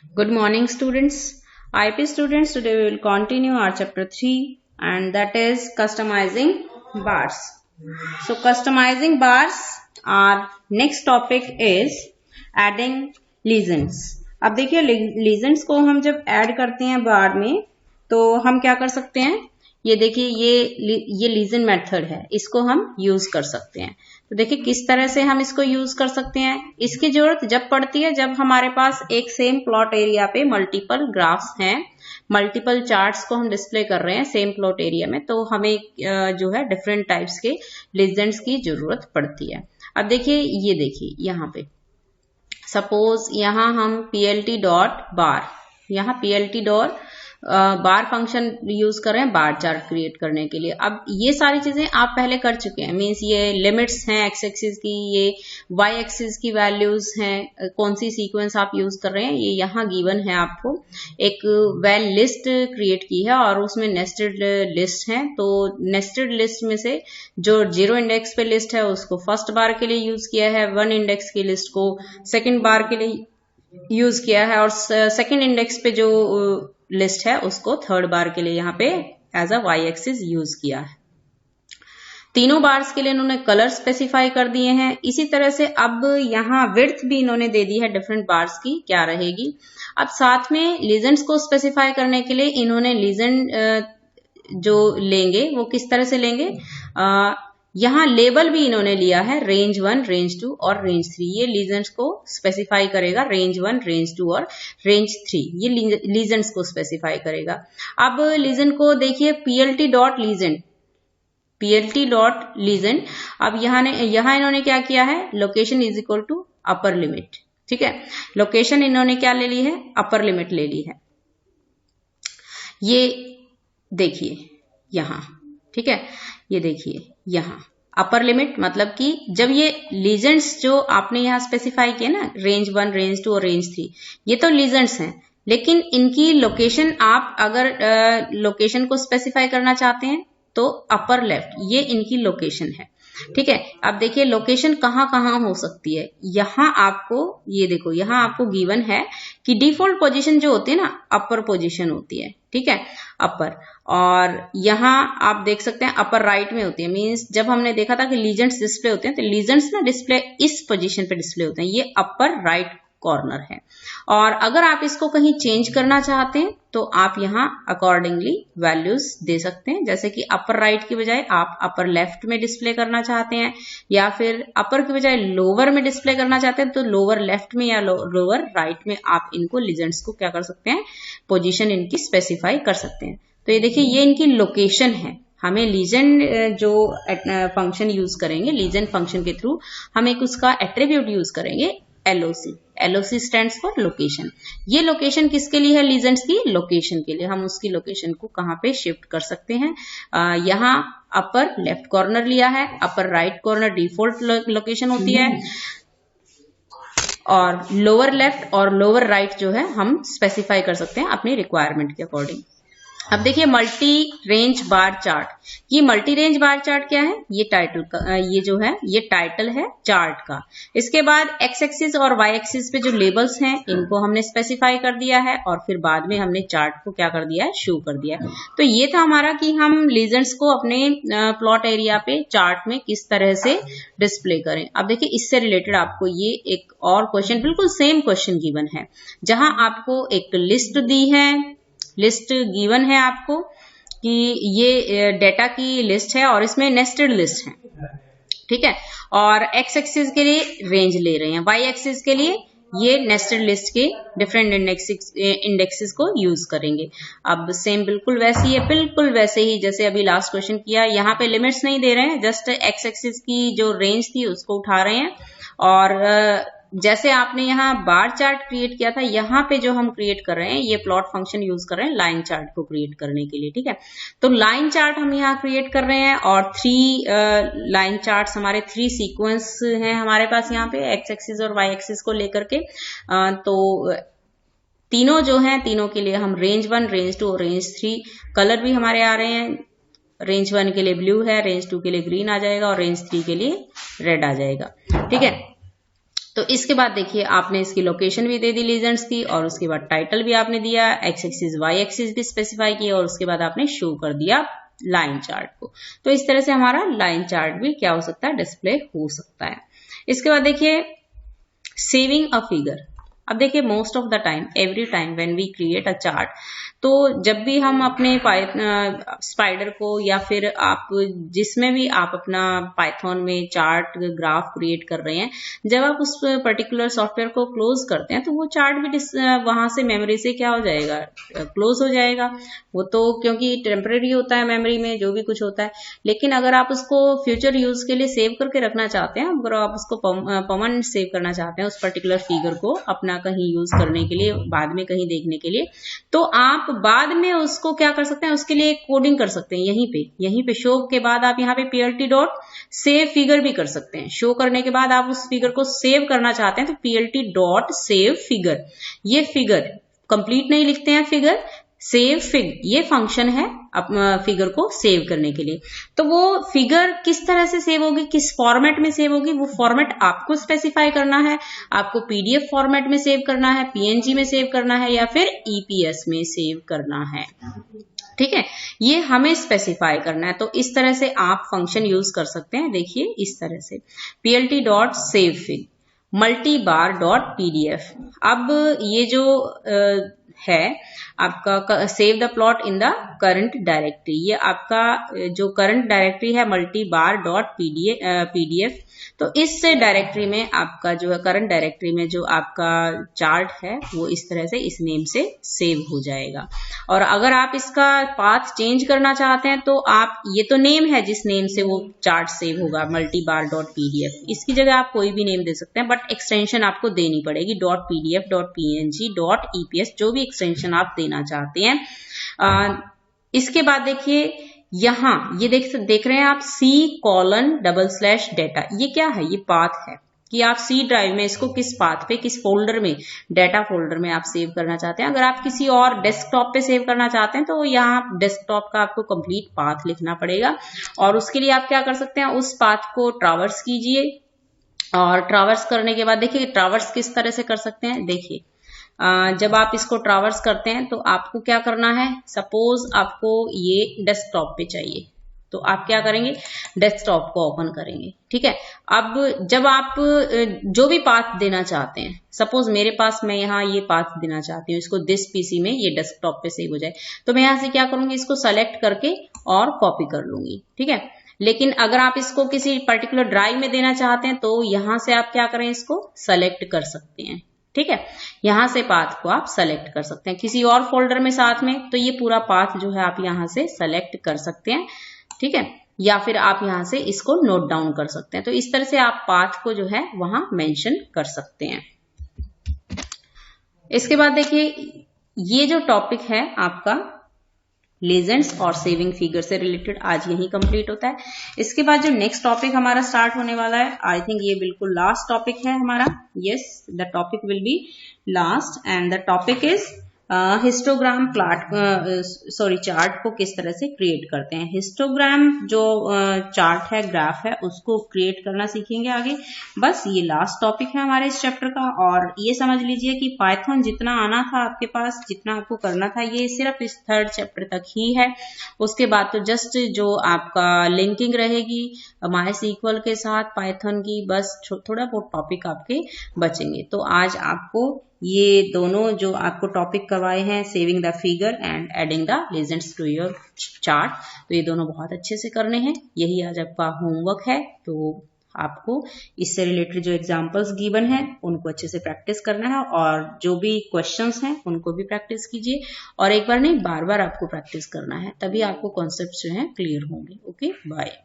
Good morning, students. IP students, today we will continue our chapter 3 and that is customizing bars. So, customizing bars, our next topic is adding legends. अब देखिए legends को हम जब add करते हैं बार में तो हम क्या कर सकते हैं, ये देखिए ये लीजन मेथड है, इसको हम यूज कर सकते हैं। तो देखिए किस तरह से हम इसको यूज कर सकते हैं। इसकी जरूरत जब पड़ती है जब हमारे पास एक सेम प्लॉट एरिया पे मल्टीपल ग्राफ्स हैं, मल्टीपल चार्ट्स को हम डिस्प्ले कर रहे हैं सेम प्लॉट एरिया में, तो हमें जो है डिफरेंट टाइप्स के लीजेंड्स की जरूरत पड़ती है। अब देखिए यहाँ पे सपोज यहाँ हम plt डॉट बार, यहाँ plt डॉट बार फंक्शन यूज कर रहे हैं बार चार्ट क्रिएट करने के लिए। अब ये सारी चीजें आप पहले कर चुके हैं, मींस ये लिमिट्स हैं एक्स एक्सिस की, ये वाई एक्सिस की वैल्यूज हैं, कौन सी सीक्वेंस आप यूज कर रहे हैं ये यहाँ गिवन है। आपको एक वेल लिस्ट क्रिएट की है और उसमें नेस्टेड लिस्ट है, तो नेस्टेड लिस्ट में से जो 0 इंडेक्स पे लिस्ट है उसको फर्स्ट बार के लिए यूज किया है, 1 इंडेक्स की लिस्ट को सेकेंड बार के लिए यूज किया है और सेकेंड इंडेक्स पे जो लिस्ट है उसको थर्ड बार के लिए यहाँ पे as a Y axis use किया है। तीनों बार्स के लिए इन्होंने कलर स्पेसिफाई कर दिए हैं। इसी तरह से अब यहाँ विड्थ भी इन्होंने दे दी है डिफरेंट बार्स की क्या रहेगी। अब साथ में लीजेंड्स को स्पेसिफाई करने के लिए इन्होंने लीजेंड जो लेंगे वो किस तरह से लेंगे, यहाँ लेबल भी इन्होंने लिया है रेंज 1, रेंज 2 और रेंज 3। ये लीजेंड्स को स्पेसिफाई करेगा, रेंज 1, रेंज 2 और रेंज 3 ये लीजेंड्स को स्पेसिफाई करेगा। अब लीजेंड को देखिए plt डॉट लीजेंड। अब यहाँ इन्होंने क्या किया है, location is equal to upper limit. ठीक है, लोकेशन इन्होंने क्या ले ली है, अपर लिमिट ले ली है। ये देखिए यहाँ, ठीक है, ये देखिए यहाँ अपर लिमिट मतलब कि जब ये लीजेंड्स जो आपने यहाँ स्पेसिफाई किए ना, रेंज 1, रेंज 2 और रेंज 3, ये तो लीजेंड्स हैं, लेकिन इनकी लोकेशन आप अगर लोकेशन को स्पेसिफाई करना चाहते हैं तो अपर लेफ्ट ये इनकी लोकेशन है। ठीक है, अब देखिए लोकेशन कहाँ कहाँ हो सकती है। यहाँ आपको ये देखो, यहाँ आपको गिवन है कि डिफॉल्ट पोजीशन जो होती है ना अपर पोजीशन होती है। ठीक है, अपर, और यहाँ आप देख सकते हैं अपर राइट में होती है। मींस जब हमने देखा था कि लीजेंड्स डिस्प्ले होते हैं तो लीजेंड्स ना डिस्प्ले इस पोजीशन पे डिस्प्ले होते हैं, ये अपर राइट कॉर्नर है। और अगर आप इसको कहीं चेंज करना चाहते हैं तो आप यहाँ अकॉर्डिंगली वैल्यूज दे सकते हैं, जैसे कि अपर राइट की बजाय आप अपर लेफ्ट में डिस्प्ले करना चाहते हैं, या फिर अपर की बजाय लोअर में डिस्प्ले करना चाहते हैं तो लोअर लेफ्ट में या लोअर राइट में आप इनको लीजेंड्स को क्या कर सकते हैं, पोजीशन इनकी स्पेसिफाई कर सकते हैं। तो ये देखिए ये इनकी लोकेशन है। हमें लीजेंड जो फंक्शन यूज करेंगे, लीजेंड फंक्शन के थ्रू हम एक उसका एट्रीब्यूट यूज करेंगे LOC स्टैंड्स फॉर लोकेशन। ये लोकेशन किसके लिए है, लीजेंड्स की लोकेशन के लिए। हम उसकी लोकेशन को कहाँ पे शिफ्ट कर सकते हैं, यहाँ अपर लेफ्ट कॉर्नर लिया है, upper right corner default location होती है, और लोअर लेफ्ट और लोअर राइट जो है हम स्पेसिफाई कर सकते हैं अपनी रिक्वायरमेंट के अकॉर्डिंग। अब देखिए मल्टी रेंज बार चार्ट, ये मल्टी रेंज बार चार्ट क्या है, ये टाइटल का, ये जो है ये टाइटल है चार्ट का। इसके बाद एक्स एक्सिस और वाई एक्सिस पे जो लेबल्स हैं इनको हमने स्पेसिफाई कर दिया है, और फिर बाद में हमने चार्ट को क्या कर दिया है, शो कर दिया है। तो ये था हमारा कि हम लीजेंड्स को अपने प्लॉट एरिया पे चार्ट में किस तरह से डिस्प्ले करें। अब देखिए इससे रिलेटेड आपको ये एक और क्वेश्चन, बिल्कुल सेम क्वेश्चन गिवन है, जहां आपको एक लिस्ट दी है, लिस्ट गिवन है आपको कि ये डेटा की लिस्ट है और इसमें नेस्टेड लिस्ट है। ठीक है, और एक्स एक्सिस के लिए रेंज ले रहे हैं, वाई एक्सिस के लिए ये नेस्टेड लिस्ट के डिफरेंट इंडेक्सेस को यूज करेंगे। अब सेम बिल्कुल वैसी है, बिल्कुल वैसे ही जैसे अभी लास्ट क्वेश्चन किया। यहाँ पे लिमिट्स नहीं दे रहे हैं, जस्ट एक्स एक्सिस की जो रेंज थी उसको उठा रहे हैं, और जैसे आपने यहाँ बार चार्ट क्रिएट किया था, यहाँ पे जो हम क्रिएट कर रहे हैं ये प्लॉट फंक्शन यूज कर रहे हैं लाइन चार्ट को क्रिएट करने के लिए। ठीक है, तो लाइन चार्ट हम यहाँ क्रिएट कर रहे हैं, और 3 लाइन चार्ट्स हमारे 3 सीक्वेंस हैं हमारे पास यहाँ पे एक्स एक्सिस और वाई एक्सिस को लेकर के। तो तीनों जो हैं, तीनों के लिए हम रेंज 1, रेंज 2 और रेंज 3 कलर भी हमारे आ रहे हैं। रेंज 1 के लिए ब्लू है, रेंज 2 के लिए ग्रीन आ जाएगा और रेंज 3 के लिए रेड आ जाएगा। ठीक है, तो इसके बाद देखिए आपने इसकी लोकेशन भी दे दी लीजेंड्स की, और उसके बाद टाइटल भी आपने दिया, एक्स एक्सिस वाई एक्सिस भी स्पेसिफाई किया, और उसके बाद आपने शो कर दिया लाइन चार्ट को। तो इस तरह से हमारा लाइन चार्ट भी क्या हो सकता है, डिस्प्ले हो सकता है। इसके बाद देखिए सेविंग अ फिगर। अब देखिए most of the time, every time when we create a chart, तो जब भी हम अपने स्पाइडर को या फिर आप जिसमें भी आप अपना पाइथन में चार्ट ग्राफ क्रिएट कर रहे हैं, जब आप उस पर्टिकुलर सॉफ्टवेयर को क्लोज करते हैं तो वो चार्ट भी वहां से मेमोरी से क्या हो जाएगा, क्लोज हो जाएगा। वो तो क्योंकि टेम्परेरी होता है मेमोरी में जो भी कुछ होता है, लेकिन अगर आप उसको फ्यूचर यूज के लिए सेव करके रखना चाहते हैं, अगर आप उसको परमानेंट सेव करना चाहते हैं उस पर्टिकुलर फिगर को अपना कहीं यूज करने के लिए, बाद में कहीं देखने के लिए, तो आप बाद में उसको क्या कर सकते हैं, उसके लिए एक कोडिंग कर सकते हैं। यहीं पे शो के बाद आप यहाँ पे plt डॉट सेव फिगर भी कर सकते हैं। शो करने के बाद आप उस फिगर को सेव करना चाहते हैं तो plt डॉट सेव फिगर, ये फिगर कंप्लीट नहीं लिखते हैं, फिगर सेव फिग, ये फंक्शन है फिगर को सेव करने के लिए। तो वो फिगर किस तरह से सेव होगी, किस फॉर्मेट में सेव होगी, वो फॉर्मेट आपको स्पेसिफाई करना है। आपको पीडीएफ फॉर्मेट में सेव करना है, पीएनजी में सेव करना है, या फिर ईपीएस में सेव करना है। ठीक है, ये हमें स्पेसिफाई करना है। तो इस तरह से आप फंक्शन यूज कर सकते हैं। देखिए इस तरह से plt dot save fig multi बार डॉट pdf। अब ये जो है आपका save the plot in the current directory, ये आपका जो करंट डायरेक्टरी है मल्टी बार डॉट pdf। तो इस डायरेक्टरी में आपका जो है करंट डायरेक्टरी में जो आपका चार्ट है वो इस तरह से इस नेम से सेव हो जाएगा। और अगर आप इसका पाथ चेंज करना चाहते हैं तो आप, ये तो नेम है जिस नेम से वो चार्ट सेव होगा मल्टी बार डॉट pdf, इसकी जगह आप कोई भी नेम दे सकते हैं, बट एक्सटेंशन आपको देनी पड़ेगी dot pdf dot png dot eps, जो भी एक्सटेंशन आप देना चाहते हैं। इसके बाद देखिए यहां ये देख रहे हैं आप C:\/ डेटा, ये क्या है, ये पाथ है कि आप सी ड्राइव में इसको किस पाथ पे, किस फोल्डर में, डाटा फोल्डर में आप सेव करना चाहते हैं। अगर आप किसी और डेस्कटॉप पे सेव करना चाहते हैं तो यहाँ डेस्कटॉप का आपको कंप्लीट पाथ लिखना पड़ेगा, और उसके लिए आप क्या कर सकते हैं, उस पाथ को ट्रावर्स कीजिए। और ट्रावर्स करने के बाद देखिए ट्रावर्स किस तरह से कर सकते हैं। देखिए जब आप इसको ट्रावर्स करते हैं तो आपको क्या करना है, सपोज आपको ये डेस्कटॉप पे चाहिए तो आप क्या करेंगे, डेस्कटॉप को ओपन करेंगे। ठीक है, अब जब आप जो भी पाथ देना चाहते हैं, सपोज मेरे पास, मैं यहाँ ये पाथ देना चाहती हूँ, इसको दिस पीसी में ये डेस्कटॉप पे सेव हो जाए, तो मैं यहाँ से क्या करूंगी, इसको सेलेक्ट करके और कॉपी कर लूंगी। ठीक है, लेकिन अगर आप इसको किसी पर्टिकुलर ड्राइव में देना चाहते हैं तो यहां से आप क्या करें, इसको सेलेक्ट कर सकते हैं। ठीक है, यहां से पाथ को आप सेलेक्ट कर सकते हैं किसी और फोल्डर में साथ में, तो ये पूरा पाथ जो है आप यहां से सेलेक्ट कर सकते हैं। ठीक है, या फिर आप यहां से इसको नोट डाउन कर सकते हैं। तो इस तरह से आप पाथ को जो है वहां मेंशन कर सकते हैं। इसके बाद देखिए ये जो टॉपिक है आपका लेजेंड्स और सेविंग फिगर से रिलेटेड आज यही कंप्लीट होता है। इसके बाद जो नेक्स्ट टॉपिक हमारा स्टार्ट होने वाला है, आई थिंक ये बिल्कुल लास्ट टॉपिक है हमारा। Yes, the topic will be last and the topic is histogram chart को किस तरह से क्रिएट करते हैं। हिस्टोग्राम जो चार्ट है, ग्राफ है, उसको क्रिएट करना सीखेंगे आगे। बस ये लास्ट टॉपिक है हमारे इस चैप्टर का। और ये समझ लीजिए कि पाइथन जितना आना था आपके पास, जितना आपको करना था, ये सिर्फ इस 3rd चैप्टर तक ही है। उसके बाद तो जस्ट जो आपका लिंकिंग रहेगी MySQL के साथ पाइथन की, बस थोड़ा बहुत टॉपिक आपके बचेंगे। तो आज आपको ये दोनों जो आपको टॉपिक करवाए हैं, saving the figure and adding the legends to your chart, तो ये दोनों बहुत अच्छे से करने हैं। यही आज आपका होमवर्क है। तो आपको इससे रिलेटेड जो एग्जांपल्स गिवन हैं उनको अच्छे से प्रैक्टिस करना है, और जो भी क्वेश्चंस हैं उनको भी प्रैक्टिस कीजिए। और एक बार नहीं, बार बार आपको प्रैक्टिस करना है, तभी आपको कॉन्सेप्ट्स जो हैं क्लियर होंगे। Okay, bye.